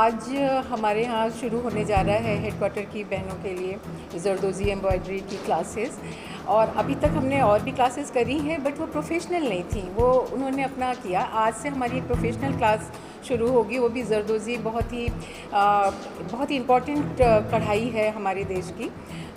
आज हमारे यहाँ शुरू होने जा रहा है हेडक्वार्टर की बहनों के लिए जरदोज़ी एम्ब्रॉयडरी की क्लासेस। और अभी तक हमने और भी क्लासेस करी हैं, बट वो प्रोफेशनल नहीं थी, वो उन्होंने अपना किया। आज से हमारी एक प्रोफेशनल क्लास शुरू होगी, वो भी जरदोज़ी बहुत ही इम्पॉर्टेंट कढ़ाई है हमारे देश की।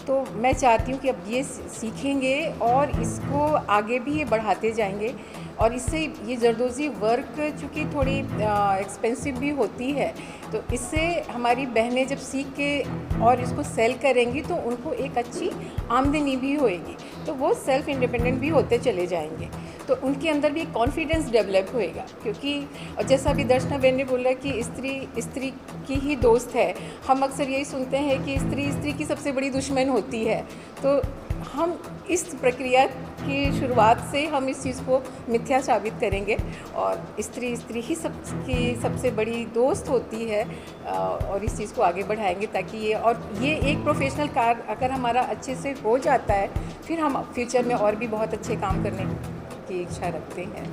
तो मैं चाहती हूँ कि अब ये सीखेंगे और इसको आगे भी ये बढ़ाते जाएंगे। और इससे ये जरदोज़ी वर्क चूँकि थोड़ी एक्सपेंसिव भी होती है, तो इससे हमारी बहनें जब सीख के और इसको सेल करेंगी तो उनको एक अच्छी आमदनी भी होएगी, तो वो सेल्फ़ इंडिपेंडेंट भी होते चले जाएंगे। तो उनके अंदर भी एक कॉन्फिडेंस डेवलप होएगा, क्योंकि जैसा अभी दर्शना बहन ने बोला कि स्त्री की ही दोस्त है। हम अक्सर यही सुनते हैं कि स्त्री की सबसे बड़ी दुश्मन होती है। तो हम इस प्रक्रिया की शुरुआत से हम इस चीज़ को मिथ्या साबित करेंगे और स्त्री ही सबकी सबसे बड़ी दोस्त होती है, और इस चीज़ को आगे बढ़ाएंगे ताकि ये एक प्रोफेशनल कार्य अगर हमारा अच्छे से हो जाता है, फिर हम फ्यूचर में और भी बहुत अच्छे काम करने की इच्छा रखते हैं।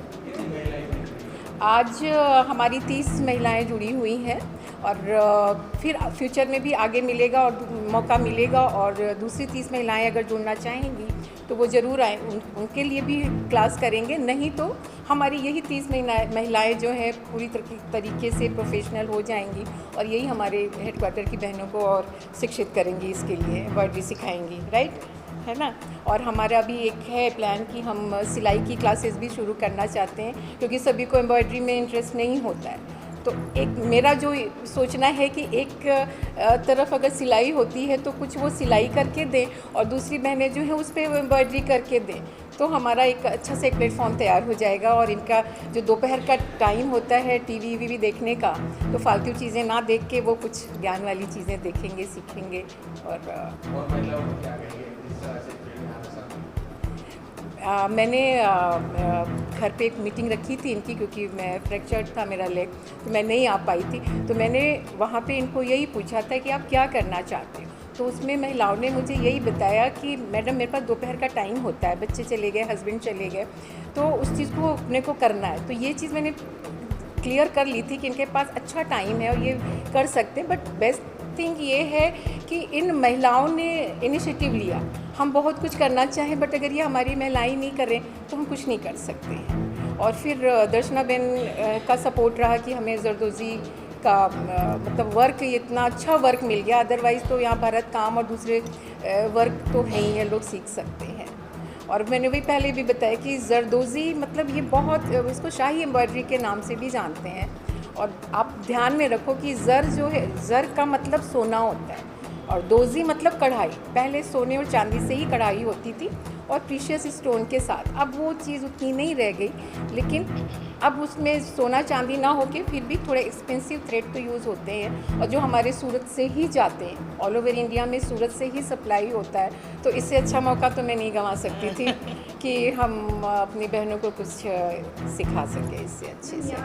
आज हमारी 30 महिलाएं जुड़ी हुई हैं और फिर फ्यूचर में भी आगे मिलेगा और मौका मिलेगा, और दूसरी 30 महिलाएं अगर जुड़ना चाहेंगी तो वो ज़रूर आएँ, उनके लिए भी क्लास करेंगे। नहीं तो हमारी यही 30 महिलाएं जो हैं पूरी तरीके से प्रोफेशनल हो जाएंगी और यही हमारे हेडक्वार्टर की बहनों को और शिक्षित करेंगी, इसके लिए एम्ब्रॉयडरी सिखाएंगी, राइट है ना। और हमारा भी एक है प्लान कि हम सिलाई की क्लासेस भी शुरू करना चाहते हैं, क्योंकि सभी को एम्ब्रॉयडरी में इंटरेस्ट नहीं होता है। तो एक मेरा जो सोचना है कि एक तरफ अगर सिलाई होती है तो कुछ वो सिलाई करके दें और दूसरी बहनें जो हैं उस पर वो एम्ब्रॉयडरी करके दें, तो हमारा एक अच्छा से एक प्लेटफॉर्म तैयार हो जाएगा। और इनका जो दोपहर का टाइम होता है टीवी देखने का, तो फालतू चीज़ें ना देख के वो कुछ ज्ञान वाली चीज़ें देखेंगे, सीखेंगे। और मैंने घर पे एक मीटिंग रखी थी इनकी, क्योंकि मैं फ्रैक्चर्ड था मेरा लेग, तो मैं नहीं आ पाई थी। तो मैंने वहाँ पे इनको यही पूछा था कि आप क्या करना चाहते हो। तो उसमें महिलाओं ने मुझे यही बताया कि मैडम मेरे पास दोपहर का टाइम होता है, बच्चे चले गए, हस्बैंड चले गए, तो उस चीज़ को अपने को करना है। तो ये चीज़ मैंने क्लियर कर ली थी कि इनके पास अच्छा टाइम है और ये कर सकते हैं। बट बेस्ट थिंग ये है कि इन महिलाओं ने इनिशिएटिव लिया। हम बहुत कुछ करना चाहें, बट अगर ये हमारी महिलाएं नहीं करें तो हम कुछ नहीं कर सकते हैं। और फिर दर्शना बहन का सपोर्ट रहा कि हमें जरदोज़ी का मतलब वर्क, इतना अच्छा वर्क मिल गया। अदरवाइज़ तो यहाँ भरत काम और दूसरे वर्क तो है ही है, लोग सीख सकते हैं। और मैंने भी पहले भी बताया कि जरदोज़ी मतलब ये बहुत, इसको शाही एम्ब्रॉयडरी के नाम से भी जानते हैं। और आप ध्यान में रखो कि ज़र जो है, ज़र का मतलब सोना होता है और दोज़ी मतलब कढ़ाई। पहले सोने और चांदी से ही कढ़ाई होती थी और प्रीशियस स्टोन के साथ। अब वो चीज़ उतनी नहीं रह गई, लेकिन अब उसमें सोना चांदी ना होके फिर भी थोड़े एक्सपेंसिव थ्रेड तो यूज़ होते हैं, और जो हमारे सूरत से ही जाते हैं। ऑल ओवर इंडिया में सूरत से ही सप्लाई होता है। तो इससे अच्छा मौका तो मैं नहीं गंवा सकती थी कि हम अपनी बहनों को कुछ सिखा सकें इससे अच्छे से।